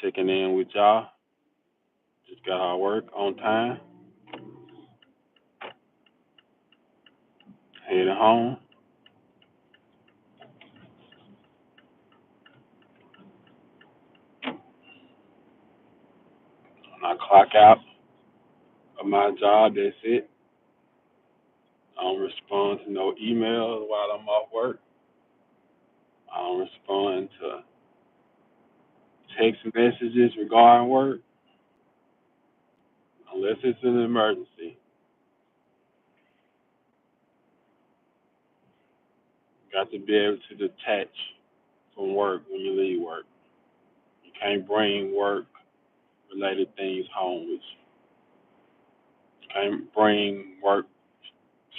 checking in with y'all. Just got our work on time. Heading home. When I clock out of my job, that's it. I don't respond to no emails while I'm off work. I don't respond to text messages regarding work unless it's an emergency. Got to be able to detach from work when you leave work. You can't bring work related things home with you. You can't bring work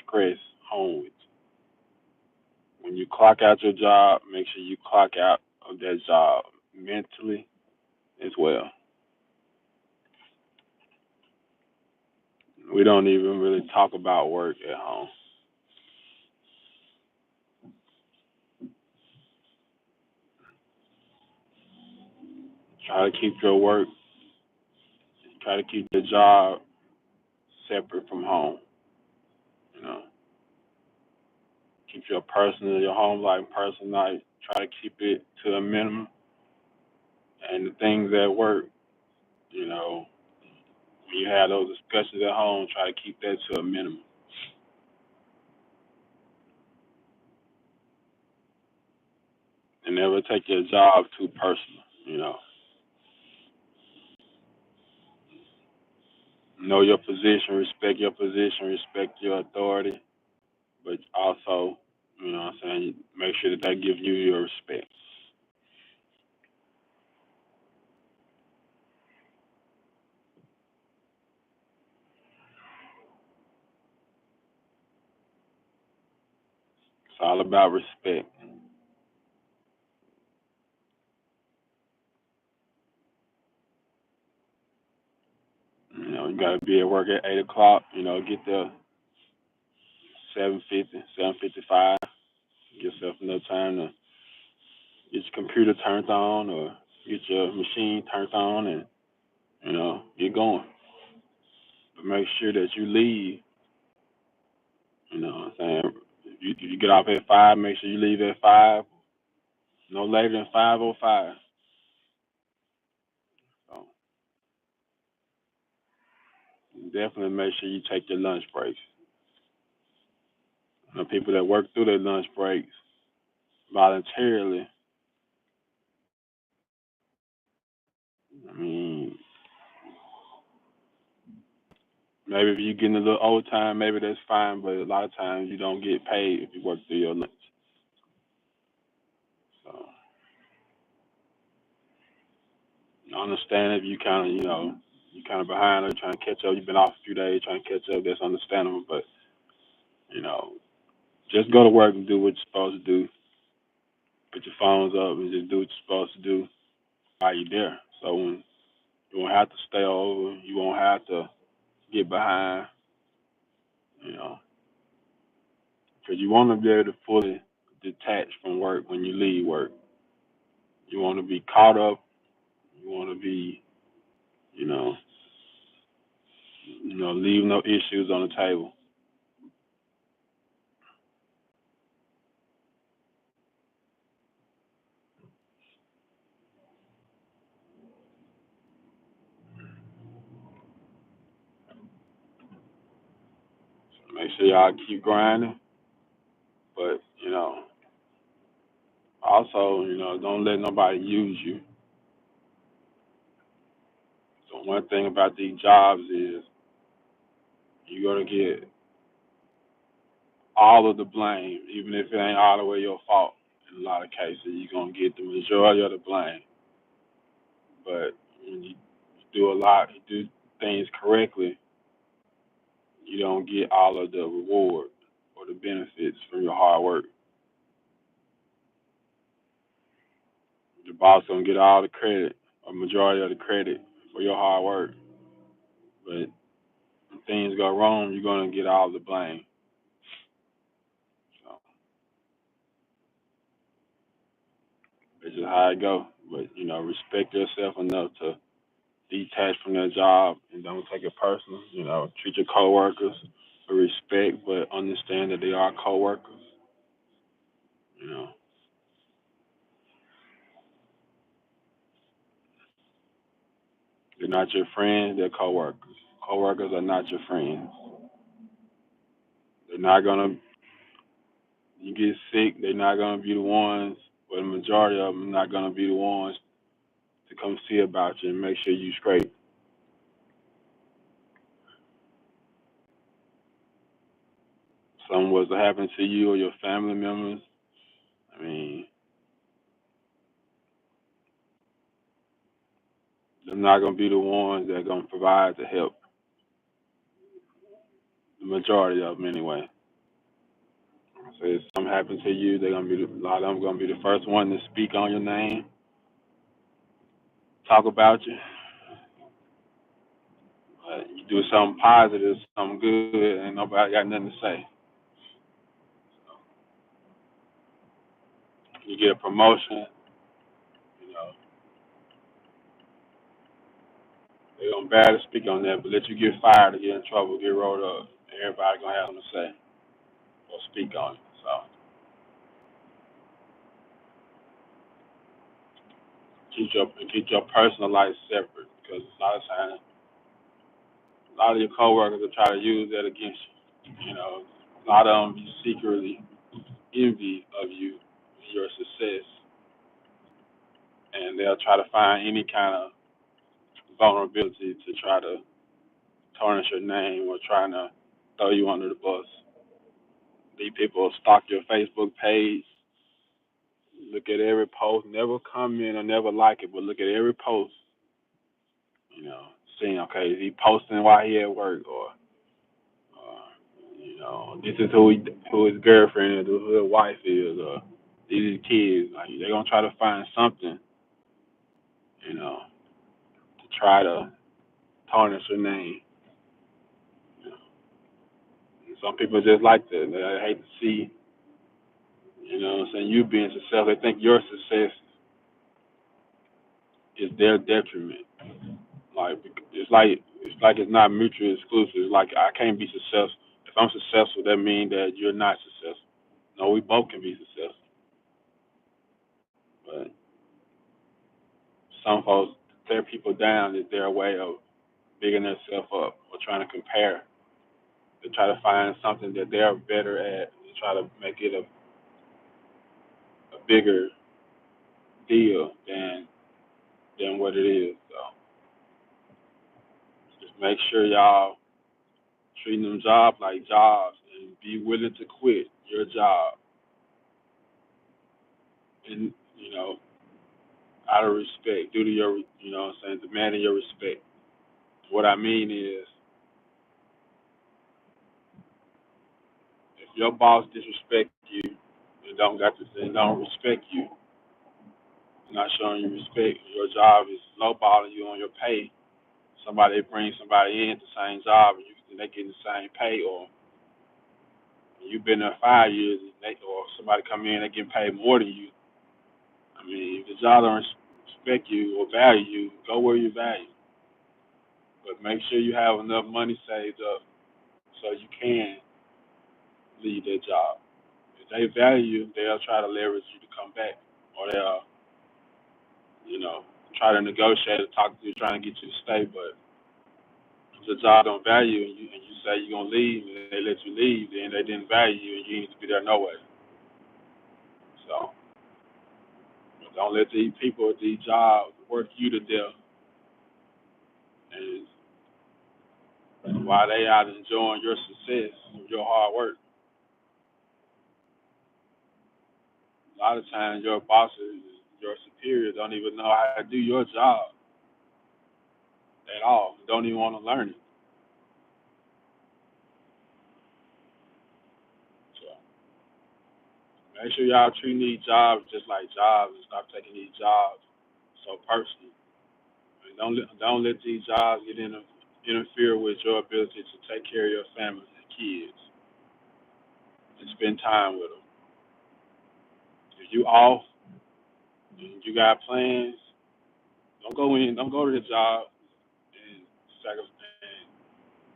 stress home with you. When you clock out your job, make sure you clock out of that job mentally as well. We don't even really talk about work at home. Try to keep your work, try to keep your job separate from home. You know, keep your home life, personal life. Try to keep it to a minimum. And the things at work, you know, when you have those discussions at home, try to keep that to a minimum. And never take your job too personal. You know your position, respect your authority, but also, you know what I'm saying, make sure that they give you your respect. It's all about respect. You know, you gotta be at work at 8 o'clock, you know, get there 7:50, 7:55, give yourself enough time to get your computer turned on or get your machine turned on and, you know, get going. But make sure that you leave, you know what I'm saying? If you get off at 5, make sure you leave at 5, no later than 5:05. So definitely make sure you take your lunch breaks. You know, people that work through their lunch breaks voluntarily, I mean, maybe if you're getting a little overtime, maybe that's fine, but a lot of times you don't get paid if you work through your lunch. So I understand if you kind of, you know, you kind of behind or trying to catch up. You've been off a few days trying to catch up. That's understandable, but you know, just go to work and do what you're supposed to do. Put your phones up and just do what you're supposed to do while you're there. So when you won't have to stay over, you won't have to get behind, you know, because you want to be able to fully detach from work when you leave work. You want to be caught up. You want to be, you know, leave no issues on the table. Make sure y'all keep grinding, but also, don't let nobody use you. So one thing about these jobs is you're gonna get all of the blame, even if it ain't all the way your fault. In a lot of cases, you're gonna get the majority of the blame. But when you you do things correctly, you don't get all of the reward or the benefits from your hard work. The boss gonna get all the credit, or majority of the credit for your hard work. But when things go wrong, you're gonna get all the blame. So that's just how it go. but respect yourself enough to detach from that job and don't take it personal. Treat your coworkers with respect, but understand that they are coworkers. You know, they're not your friends; they're coworkers. Coworkers are not your friends. They're not gonna. You get sick, they're not gonna be the ones. But the majority of them are not gonna be the ones to come see about you and make sure you straight. Something was to happen to you or your family members. I mean, they're not gonna be the ones that are gonna provide the help. The majority of them, anyway. So if something happens to you, they're gonna be a lot of them gonna be the first one to speak on your name, talk about you. You do something positive, something good, and nobody got nothing to say. You get a promotion, you know, they gonna barely speak on that, but let you get fired or get in trouble, get rolled up, and everybody gonna have something to say or speak on it. So keep your personal life separate because a lot of times a lot of your coworkers will try to use that against you. A lot of them be secretly envy of you, your success, and they'll try to find any kind of vulnerability to try to tarnish your name or trying to throw you under the bus. These people will stalk your Facebook page, look at every post, never comment or never like it, but look at every post, seeing, okay, is he posting while he at work or, this is who his girlfriend is, who his wife is, or these are kids. Like, they're going to try to find something, to try to tarnish your name. You know. Some people just like that. They hate to see, what I'm saying, you being successful. They think your success is their detriment. Like it's like it's not mutually exclusive. It's like I can't be successful. If I'm successful, that means that you're not successful. No, we both can be successful. But some folks tear people down is their way of bigging themselves up or trying to compare. They try to find something that they're better at and try to make it a bigger deal than what it is. So just make sure y'all treating them jobs like jobs and be willing to quit your job and out of respect, due to your what I'm saying, demanding your respect. What I mean is if your boss disrespect you and don't respect you, not showing you respect, your job is lowballing you on your pay. Somebody brings somebody in the same job and they getting the same pay, or you've been there 5 years or somebody come in and getting paid more than you. I mean, if the job don't respect you or value you, go where you value. But make sure you have enough money saved up so you can leave that job. If they value you, they'll try to leverage you to come back, or they'll, you know, try to negotiate or talk to you, trying to get you to stay. But if the job don't value you and you say you're gonna leave and they let you leave, then they didn't value you and you need to be there no way. So don't let these people at these jobs work you to death, and while they out enjoying your success, your hard work. A lot of times your bosses, your superiors don't even know how to do your job at all. Don't even want to learn it. So make sure y'all treat these jobs just like jobs and stop taking these jobs so personal. And don't let these jobs interfere with your ability to take care of your family and kids and spend time with them. If you off and you got plans, Don't go to the job and sacrifice,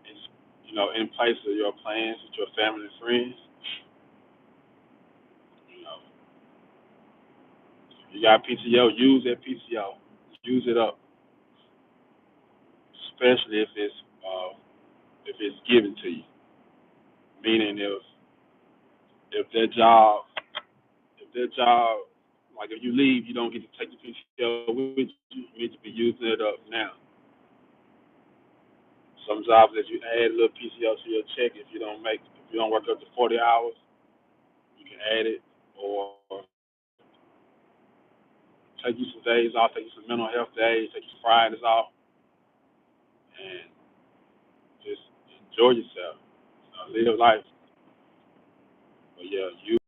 and, in place of your plans with your family and friends. You know, you got PTO, use that PTO, use it up, especially if it's given to you. Meaning if that job if that job like if you leave, you don't get to take the PTO with you. You need to be using it up now. Some jobs that you add a little PTO to your check if you don't work up to 40 hours, you can add it or take you some days off, take you some mental health days, take you some Fridays off, and just enjoy yourself. Live life. But yeah, you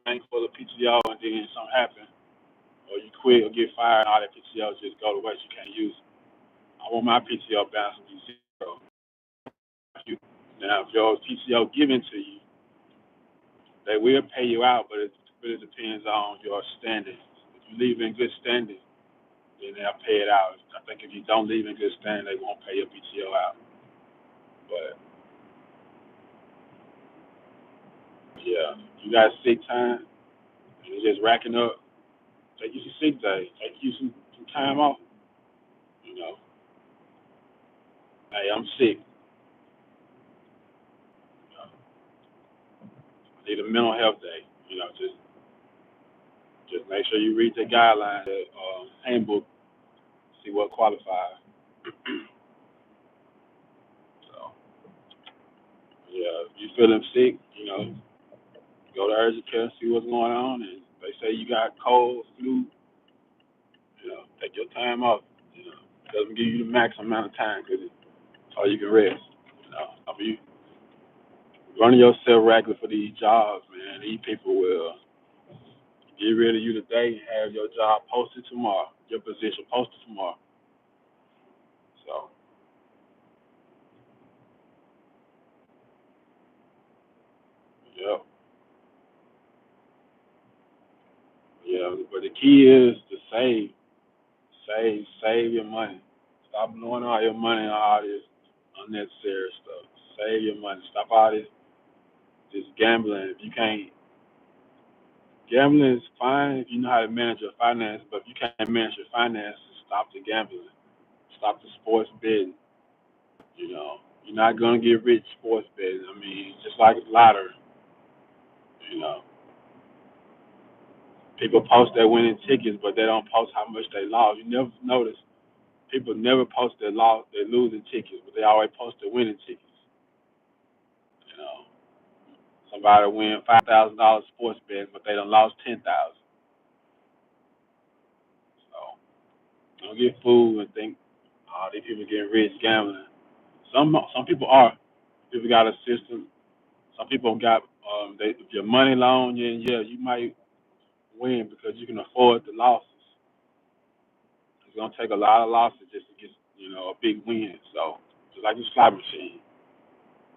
thankful of PTO and then something happen, or you quit or get fired, all that PTO just go to waste. You can't use it. I want my PTO balance to be zero. Now, if your PTO given to you, they will pay you out, but it really depends on your standing. If you leave in good standing, then they'll pay it out. I think if you don't leave in good standing, they won't pay your PTO out. But yeah, you got sick time, and it's just racking up. Take you some sick days. Take you some time off. You know, hey, I'm sick. You know, I need a mental health day. Just make sure you read the guidelines, the handbook, see what qualifies. So yeah, if you feeling sick, go to urgent care, see what's going on, and they say you got cold, flu, take your time off. It doesn't give you the maximum amount of time because it's all you can rest. I mean, running yourself regular for these jobs, man. These people will get rid of you today and have your job posted tomorrow, your position posted tomorrow. So, yeah, yeah. But the key is to save your money. Stop blowing all your money on all this unnecessary stuff. Save your money. Stop all this gambling. If you can't, gambling is fine if you know how to manage your finances, but if you can't manage your finances, stop the gambling. Stop the sports betting. You're not gonna get rich sports betting. I mean, just like lottery. You know, people post their winning tickets, but they don't post how much they lost. You never notice people never post their losing tickets, but they always post their winning tickets. You know, somebody win $5,000 sports betting, but they done lost 10,000. So don't get fooled and think, oh, these people getting rich gambling. Some people are. People got a system. Some people got if your money long, yeah, you might win because you can afford the losses. It's gonna take a lot of losses just to get a big win. So just like a slot machine.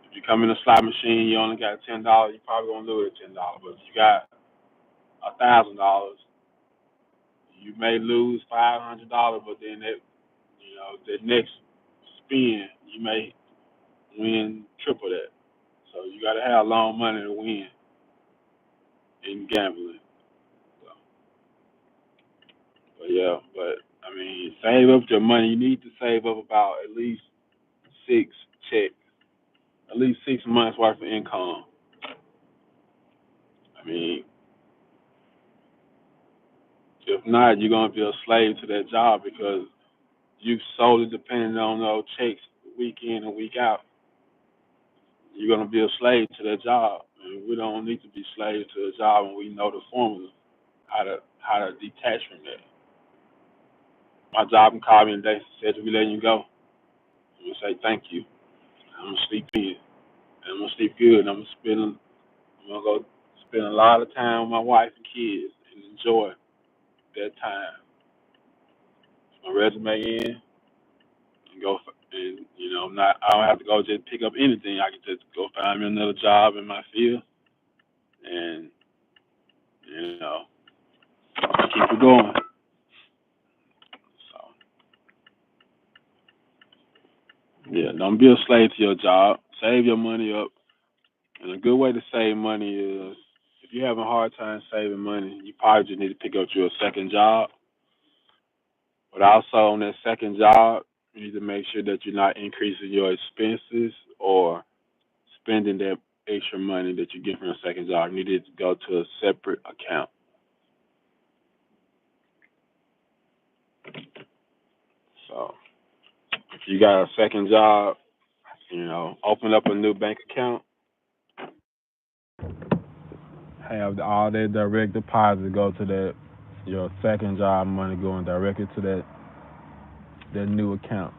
If you come in a slot machine, you only got $10, you probably gonna lose $10. But if you got $1,000, you may lose $500, but then the next spin you may win triple that. So you got to have long money to win in gambling. So, but yeah, but I mean, save up your money. You need to save up about at least six checks, at least 6 months worth of income. I mean, if not, you're gonna be a slave to that job because you solely dependent on those checks week in and week out. You're gonna be a slave to that job, and we don't need to be slaves to a job when we know the formula, how to detach from that. My job can call me today and said we letting you go. I'm gonna say thank you. I'm gonna sleep in. And I'm gonna sleep good. And I'm gonna go spend a lot of time with my wife and kids and enjoy that time. My resume in and go and not I don't have to go just pick up anything. I can just go find me another job in my field and you know keep it going. So. Don't be a slave to your job. Save your money up. And a good way to save money is if you're having a hard time saving money, you probably just need to pick up you a second job. But also on that second job, you need to make sure that you're not increasing your expenses or spending that extra money that you get from a second job. You need to go to a separate account. So if you got a second job, open up a new bank account. Have all that direct deposit go to that your second job money going directly to that new account,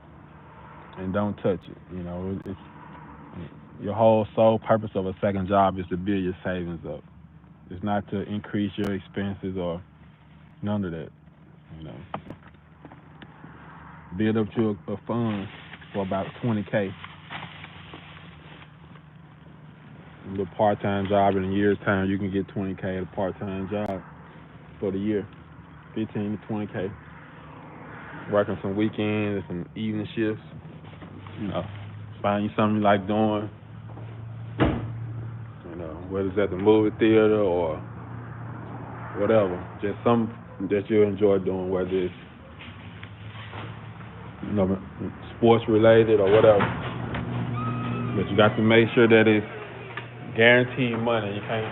and don't touch it. It's your whole sole purpose of a second job is to build your savings up. It's not to increase your expenses or none of that. You know, build up to a fund for about 20K. A part-time job in a year's time, you can get 20K at a part-time job for the year, 15 to 20K. Working some weekends, some evening shifts. Find you something you like doing. Whether it's at the movie theater or whatever, just something that you enjoy doing, whether it's sports related or whatever. But you got to make sure that it's guaranteed money. You can't,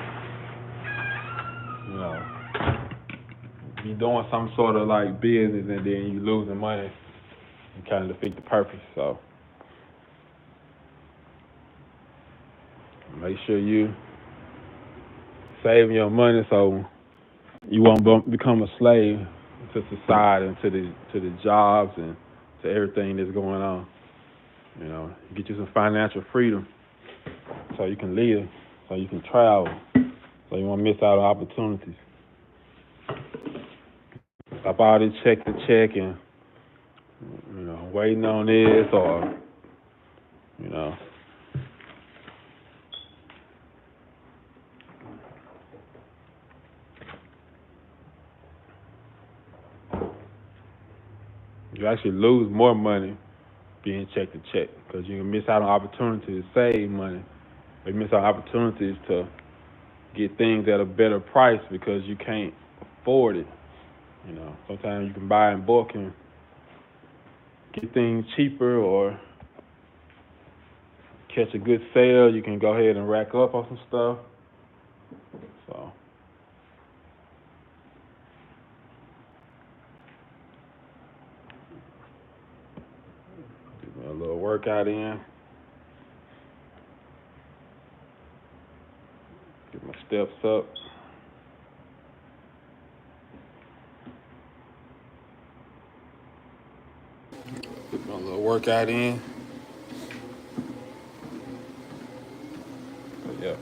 be doing some sort of like business and then you losing money. You kind of defeat the purpose. So make sure you saving your money so you won't become a slave to society and to the jobs and to everything that's going on. Get you some financial freedom so you can live, so you can travel, so you won't miss out on opportunities. Stop all this check to check and waiting on this or you actually lose more money being check to check because you can miss out on opportunities to save money. You miss out on opportunities to get things at a better price because you can't afford it. Sometimes you can buy in bulk and get things cheaper or catch a good sale. You can go ahead and rack up on some stuff. So get me a little workout in. Get my steps up. Get my little workout in. But yeah.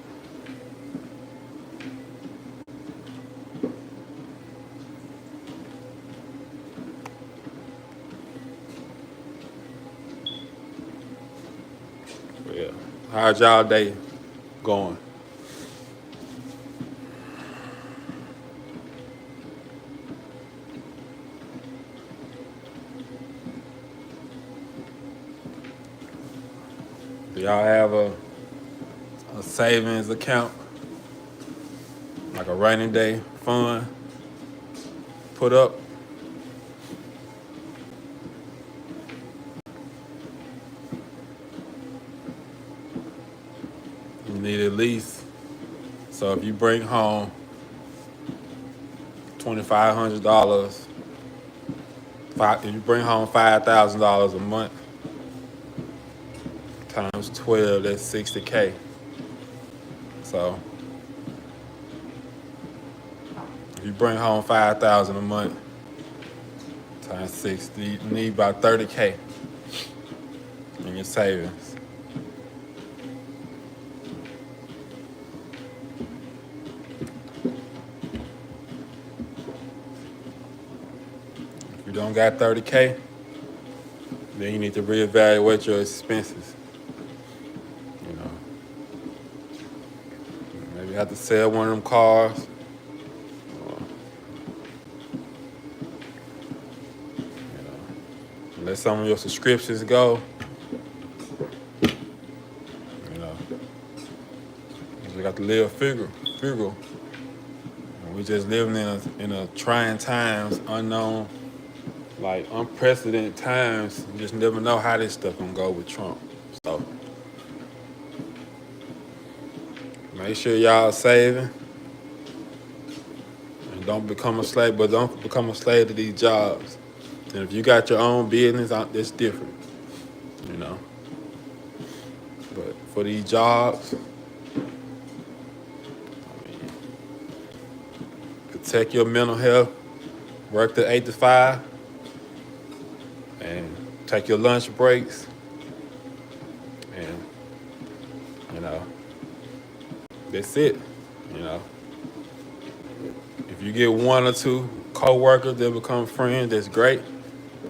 But yeah. How's y'all day going? Do y'all have a savings account, like a rainy day fund put up? You need at least, so if you bring home $2,500, if you bring home $5,000 a month times 12, that's 60K. So if you bring home 5,000 a month times 60, you need about 30K in your savings. If you don't got 30K, then you need to reevaluate your expenses. Maybe you have to sell one of them cars. Let some of your subscriptions go. to live frugal. We just living in a trying times, unknown, like unprecedented times. You just never know how this stuff gonna go with Trump. So make sure y'all saving and don't become a slave, but don't become a slave to these jobs. And if you got your own business, it's different, you know. But for these jobs, I mean, protect your mental health, work the 8 to 5, and take your lunch breaks, and you know that's it. You know, if you get one or two co-workers that become friends, that's great.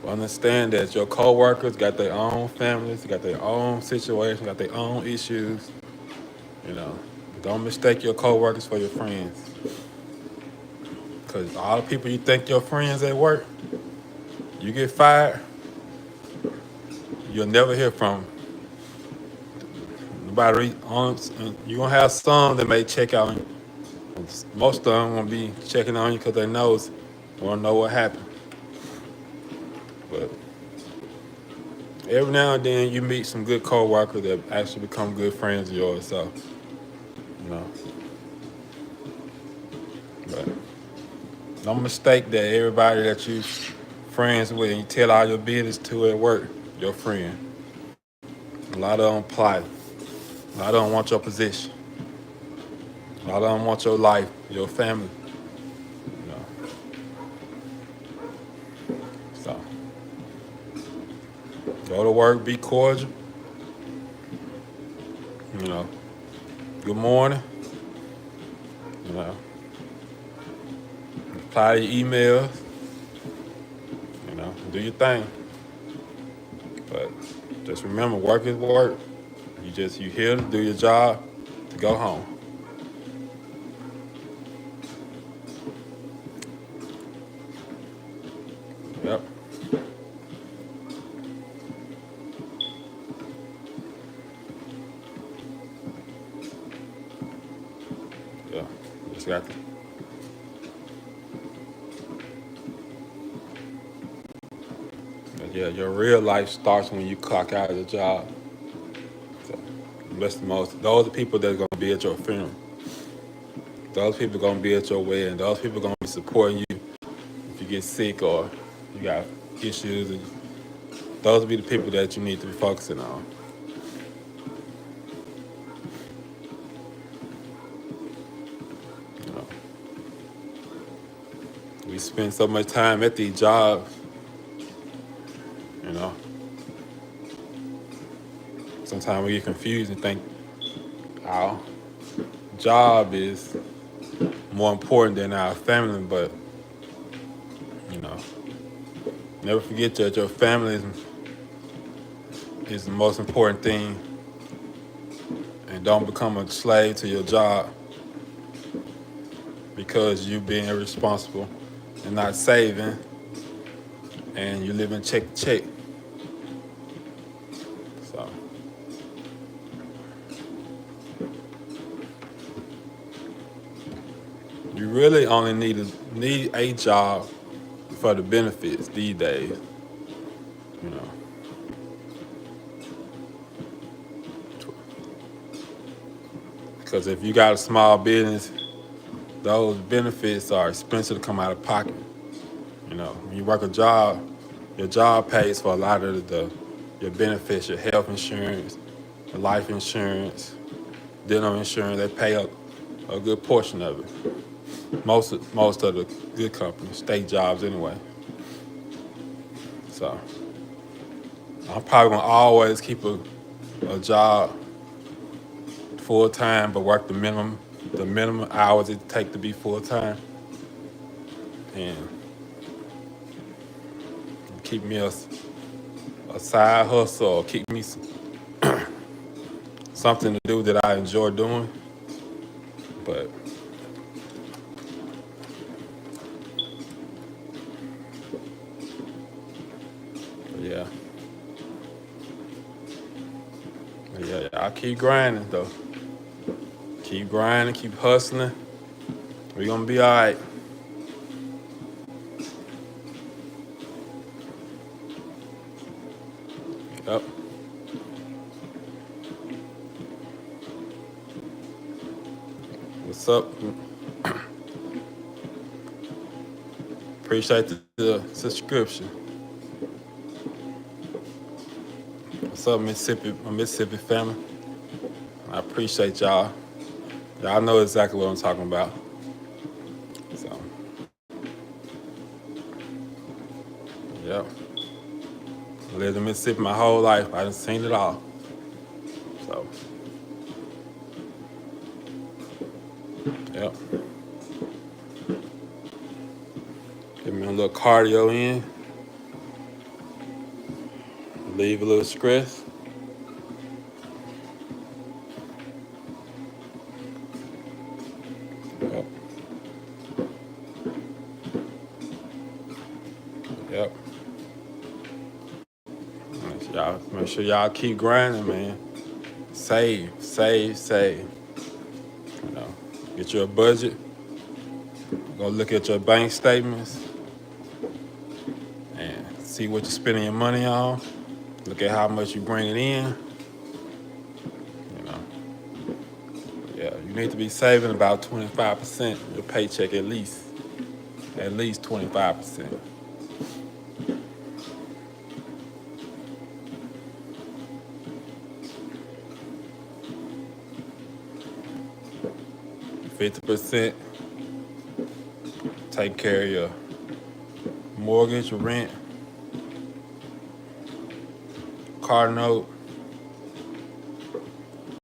But understand that your co-workers got their own families, got their own situations, got their own issues. You know, don't mistake your co-workers for your friends, because all the people you think your friends at work, you get fired, you'll never hear from nobody. You're gonna have some that may check out on you. Most of them gonna be checking on you because they knows want to know what happened. But every now and then you meet some good co-workers that actually become good friends of yours. So, you know, but don't mistake that everybody that you friends with and you tell all your business to at work, your friend. A lot of them plot. A lot of them want your position. A lot of them want your life, your family. You know, so go to work, be cordial. You know, good morning. You know, reply to your emails. You know, do your thing. But just remember, work is work. You here to do your job, to go home. Yep. Yeah. Just got to. Yeah, your real life starts when you clock out of the job. So that's the most. Those are people that's gonna be at your funeral. Those people gonna be at your wedding. Those people gonna be supporting you if you get sick or you got issues. And those will be the people that you need to be focusing on. You know, we spend so much time at these jobs. You know, sometimes we get confused and think our job is more important than our family, but you know, never forget that your family is the most important thing, and don't become a slave to your job because you being irresponsible and not saving, and you living check to check. So you really only need a job for the benefits these days. You know, because if you got a small business, those benefits are expensive to come out of pocket. You know, when you work a job, your job pays for a lot of your benefits, your health insurance, your life insurance, dental insurance. They pay a good portion of it. Most of the good companies, state jobs anyway. So I'm probably gonna always keep a job full time, but work the minimum hours it take to be full time, and keep me a side hustle or keep me something to do that I enjoy doing. But yeah, yeah, I keep grinding though. Keep grinding, keep hustling. We're gonna be all right. Yep. What's up? Appreciate the subscription. What's up, Mississippi, my Mississippi family? I appreciate y'all. Y'all know exactly what I'm talking about. So, yep. Lived in Mississippi my whole life. I done seen it all. So, yep. Get me a little cardio in. Leave a little stress. Yep. Yep. Make sure y'all keep grinding, man. Save. You know, get your budget. Go look at your bank statements and see what you're spending your money on. Look at how much you bringing in. You know, yeah, you need to be saving about 25% of your paycheck at least 25%. %, take care of your mortgage, rent, car note,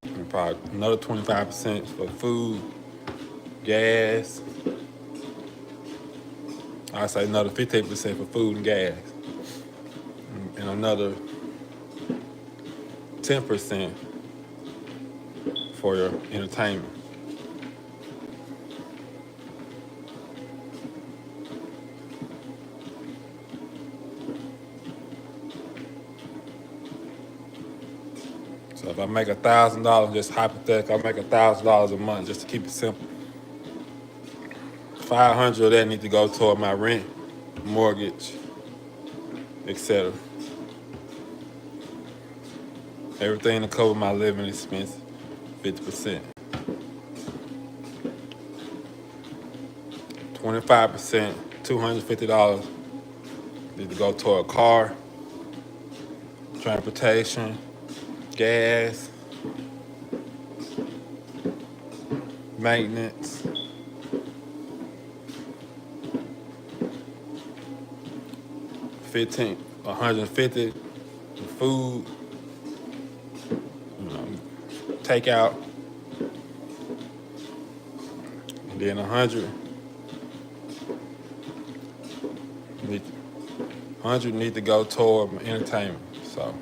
and probably another 25% for food, gas. I say another 15% for food and gas, and another 10% for your entertainment. So if I make $1,000, just hypothetically, I make $1,000 a month, just to keep it simple. 500 of that need to go toward my rent, mortgage, etc. Everything to cover my living expense, 50%. 25%, $250 need to go toward a car, transportation, gas, maintenance. $150 for food, takeout, and then 100 need to go toward entertainment. So,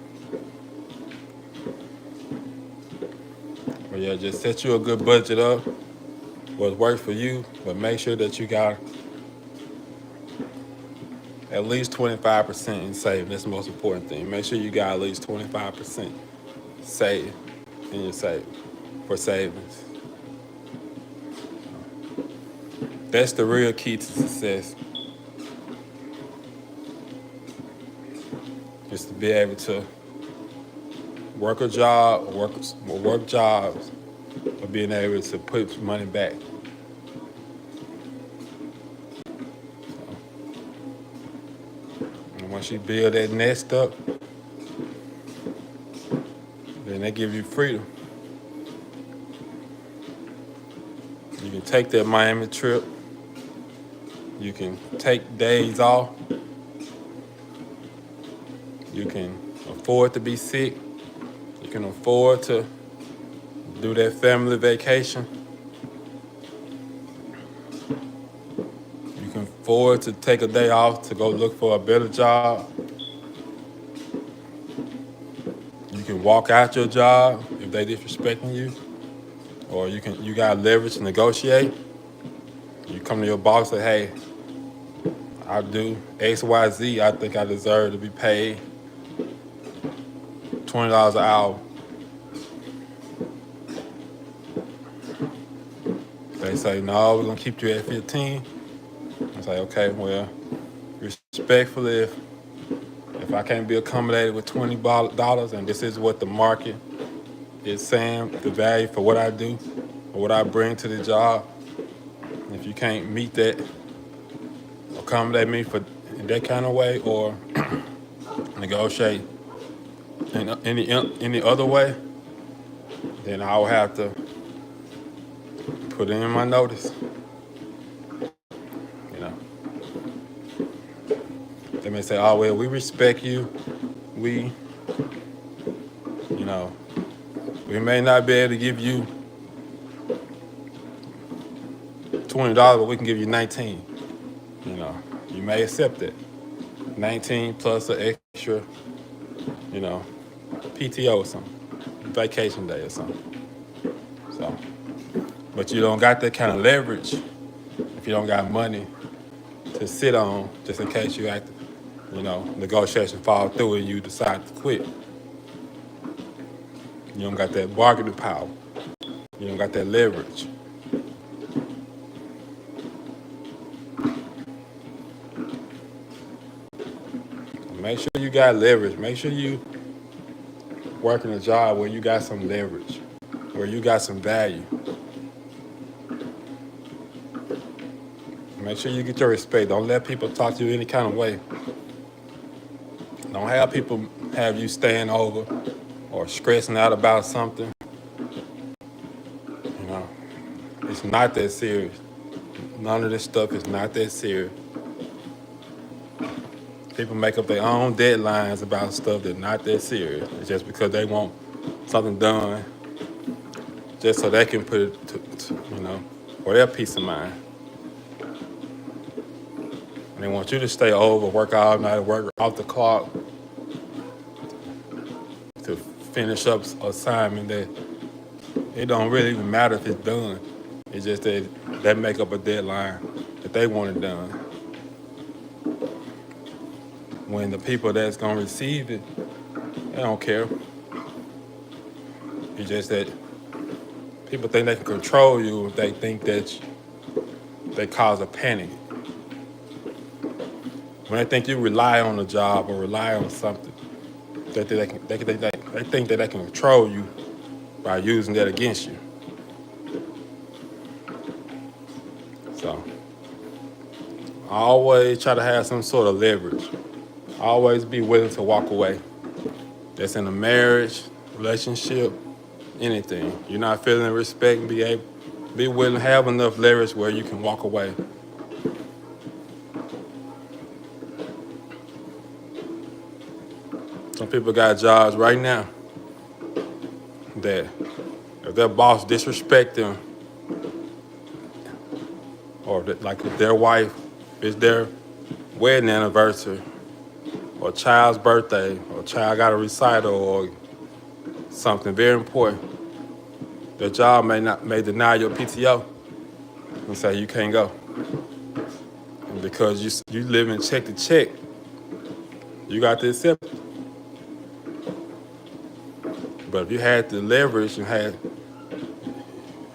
but yeah, just set you a good budget up, what works for you, but make sure that you got at least 25% in saving. That's the most important thing. Make sure you got at least 25% saved in your savings for savings. That's the real key to success. Is to be able to work a job, or work jobs, or being able to put money back. And once you build that nest up, then they give you freedom. You can take that Miami trip. You can take days off. You can afford to be sick. You can afford to do that family vacation. You can afford to take a day off to go look for a better job. You can walk out your job if they disrespecting you, or you got leverage to negotiate. You come to your boss and say, hey, I do X, Y, Z. I think I deserve to be paid $20 an hour. they say, no, we're gonna keep you at 15. I say, okay, well, respectfully, if I can't be accommodated with $20 and this is what the market is saying, the value for what I do or what I bring to the job, if you can't meet that, accommodate me for in that kind of way or negotiate in any other way, then I will have to put in my notice. You know, they may say, "Oh well, we respect you. We, you know, we may not be able to give you $20, but we can give you 19. You know, you may accept it. 19 plus an extra, you know, PTO or something, vacation day or something. So, but you don't got that kind of leverage if you don't got money to sit on just in case you have to, you know, negotiation fall through and you decide to quit. You don't got that bargaining power. You don't got that leverage. Make sure you got leverage. Make sure you working a job where you got some leverage, where you got some value. Make sure you get your respect. Don't let people talk to you any kind of way. Don't have people have you staying over or stressing out about something. You know, it's not that serious. None of this stuff is not that serious. People make up their own deadlines about stuff that's not that serious. It's just because they want something done, just so they can put it to you know, for their peace of mind. And they want you to stay over, work all night, work off the clock to finish up assignment that it don't really even matter if it's done. It's just that they make up a deadline that they want it done. When the people that's gonna receive it, they don't care. It's just that people think they can control you if they think that they cause a panic. When they think you rely on a job or rely on something, they think that they can control you by using that against you. So, always try to have some sort of leverage. Always be willing to walk away. That's in a marriage, relationship, anything. You're not feeling respect, be willing to have enough leverage where you can walk away. Some people got jobs right now that if their boss disrespect them, or like if their wife is their wedding anniversary, or child's birthday, or child got a recital, or something very important, their job may deny your PTO and say you can't go. And because you live in check to check, you got to accept it. But if you had the leverage and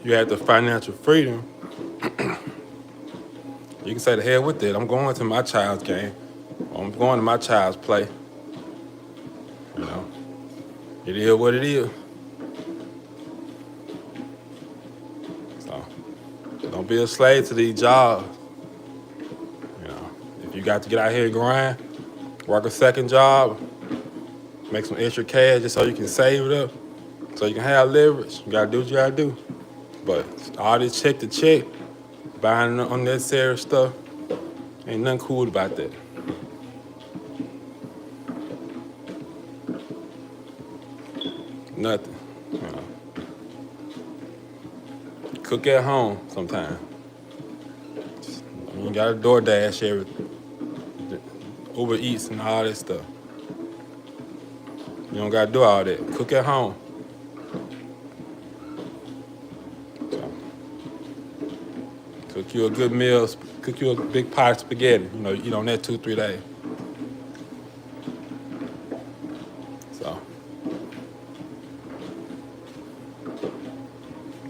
you had the financial freedom, you can say the hell with it. I'm going to my child's game. I'm going to my child's play. You know, it is what it is. So don't be a slave to these jobs. You know, if you got to get out here and grind, work a second job, make some extra cash just so you can save it up, so you can have leverage. You gotta do what you gotta do. But all this check to check, buying unnecessary stuff, ain't nothing cool about that. Nothing. You know. Cook at home sometime. You got a DoorDash, Uber Eats and all that stuff. You don't gotta do all that. Cook at home. So, cook you a good meal, cook you a big pot of spaghetti. You know, eat on that 2-3 days. So,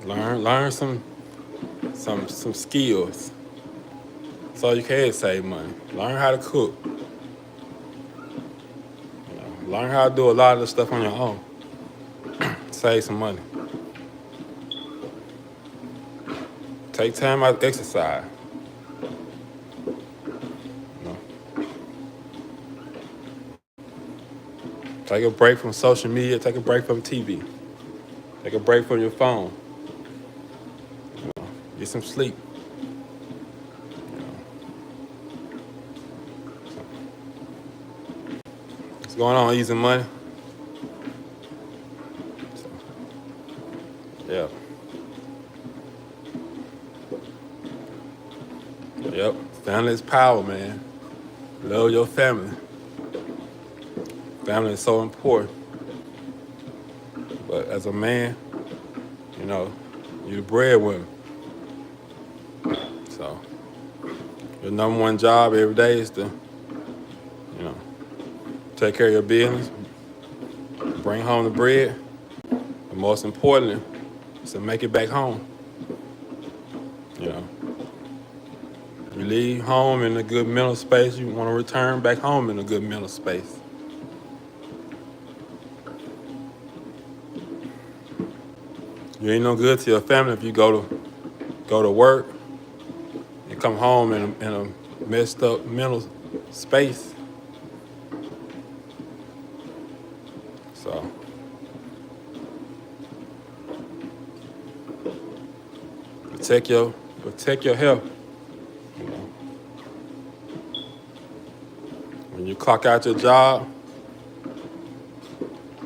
learn some some skills so you can save money. Learn how to cook. Learn how to do a lot of the stuff on your own. Save some money. Take time out to exercise. You know. Take a break from social media. Take a break from TV. Take a break from your phone. You know. Get some sleep. You know. What's going on, Easy Money? So, yeah. Yep. Family is power, man. Love your family. Family is so important. But as a man, you know, you're the breadwinner. So your number one job every day is to, you know, take care of your business, bring home the bread, and most importantly, is to make it back home. You know, you leave home in a good mental space, you want to return back home in a good mental space. You ain't no good to your family if you go to work and come home in a messed up mental space. So protect your health. You know. When you clock out your job,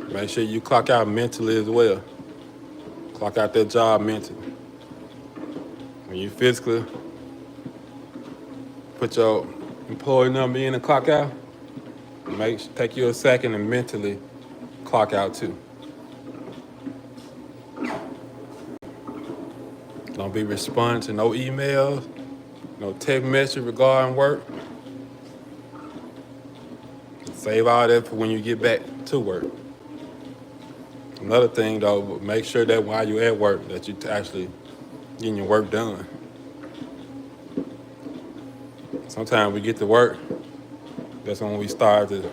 make sure you clock out mentally as well. Clock out that job mentally. When you physically put your employee number in and clock out, take you a second and mentally clock out too. Don't be responding to no emails, no text message regarding work. Save all that for when you get back to work. Another thing though, make sure that while you're at work that you actually getting your work done. Sometimes we get to work, that's when we start to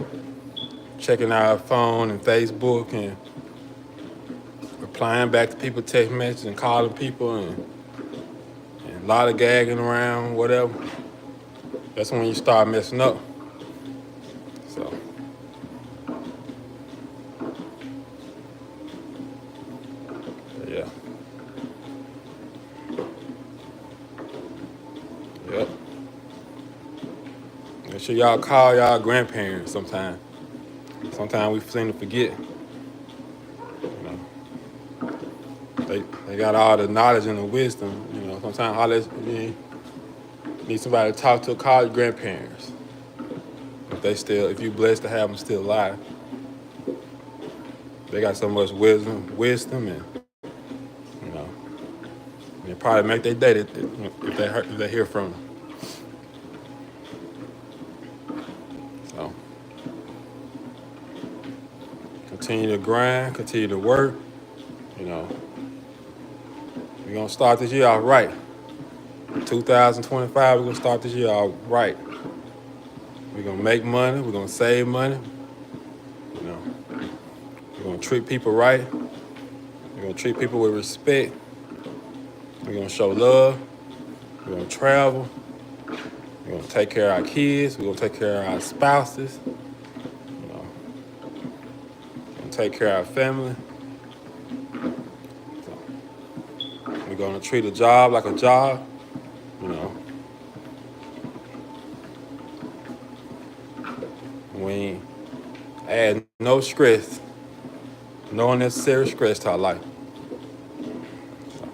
checking our phone and Facebook and replying back to people text messages and calling people and a lot of gagging around, whatever. That's when you start messing up. So yeah. Yep. Make sure y'all call y'all grandparents sometime. Sometimes we seem to forget. You know, they got all the knowledge and the wisdom. You know, sometimes you need somebody to talk to, call your grandparents. If you blessed to have them still alive, they got so much wisdom, and you know, and it probably make their day if they hear from them. So continue to grind, continue to work. You know, we're gonna start this year off right. 2025, we're gonna start this year off right. We're gonna make money. We're gonna save money. You know, we're gonna treat people right. We're gonna treat people with respect. We're gonna show love. We're gonna travel. We're gonna take care of our kids. We're gonna take care of our spouses. You know, we're gonna take care of our family. So, we're gonna treat a job like a job. You know, we ain't add no stress, no unnecessary stress to our life. So,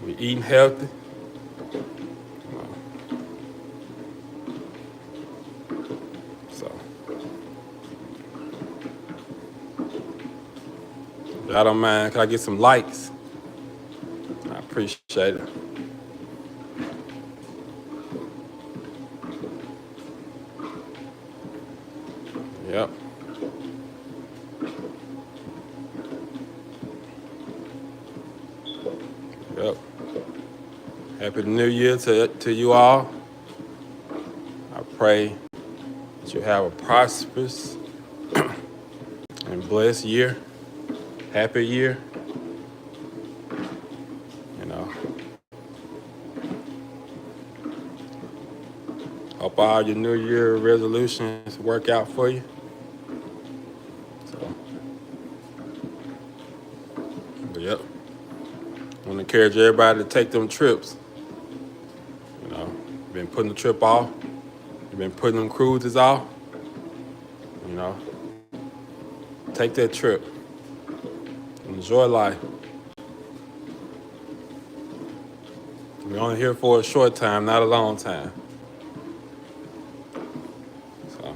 we eating healthy. You know, so, if y'all don't mind, can I get some likes? I appreciate it. Yep. Happy New Year to you all. I pray that you have a prosperous and blessed year, happy year. You know, hope all your New Year resolutions work out for you. So, but yep, I want to encourage everybody to take them trips. You know, you've been putting the trip off, you've been putting them cruises off. You know, take that trip. Enjoy life. We're only here for a short time, not a long time. So,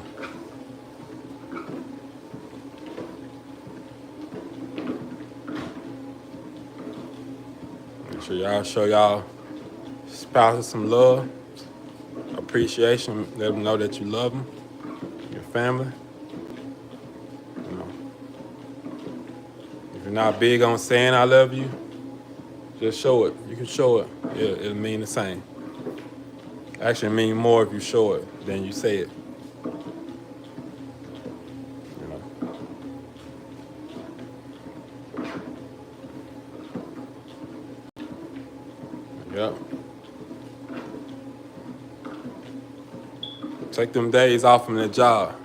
make sure y'all show y'all spouses some love, appreciation. Let them know that you love them, your family. You know, if you're not big on saying I love you, just show it. You can show it. It'll mean the same. Actually, it mean more if you show it than you say it. You know. Yep. Take them days off from the job.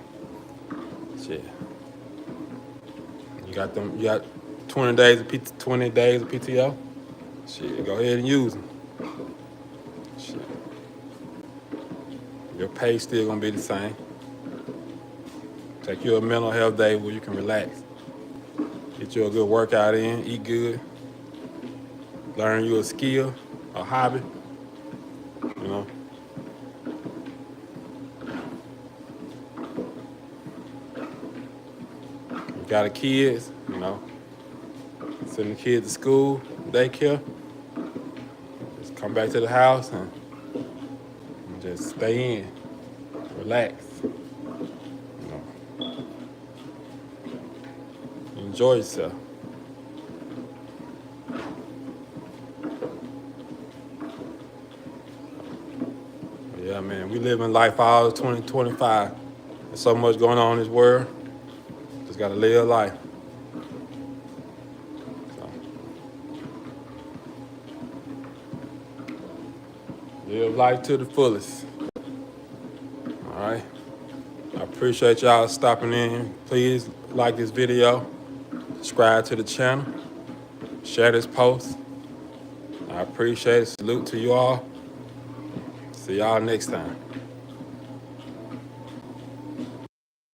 Shit. You got 20 days of PTO. Shit, go ahead and use them. Shit. Your pay still gonna be the same. Take you a mental health day where you can relax. Get you a good workout in, eat good, learn you a skill, a hobby, you know. You got a kids, you know. Send the kids to school, daycare. Just come back to the house and just stay in, relax, you know. Enjoy yourself. Yeah, man, we live in life all of 2025. There's so much going on in this world. Just gotta live life. So, live life to the fullest. All right. I appreciate y'all stopping in. Please like this video, subscribe to the channel, share this post. I appreciate it. Salute to you all. See y'all next time.